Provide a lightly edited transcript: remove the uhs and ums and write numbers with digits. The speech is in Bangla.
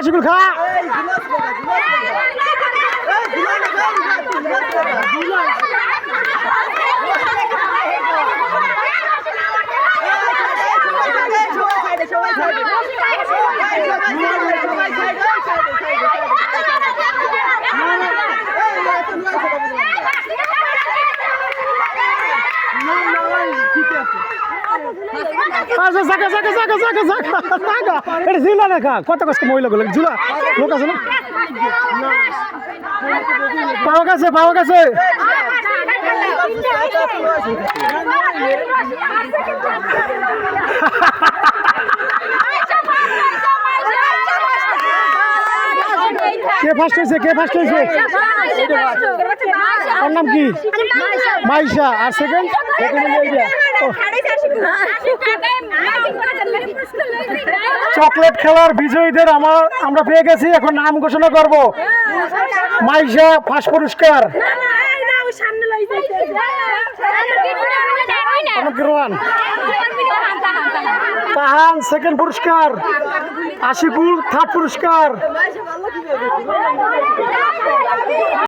আশিকুল খা আচ্ছা জায়গা জায়গা জায়গা জায়গা জায়গা জায়গা এটা ঝুলা দেখা কত কষ্ট মহিলাগুলো ঝুলা লোক আছে না পাওয়া গেছে কে ফার্স্ট হয়েছে ওর নাম কি মাইশা আর সেকেন্ড চকলেট খেলার বিজয়ীদের আমরা পেয়ে গেছি এখন নাম ঘোষণা করব মাইশা ফার্স্ট পুরস্কার তাহান সেকেন্ড পুরস্কার আশিকুল থার্ড পুরস্কার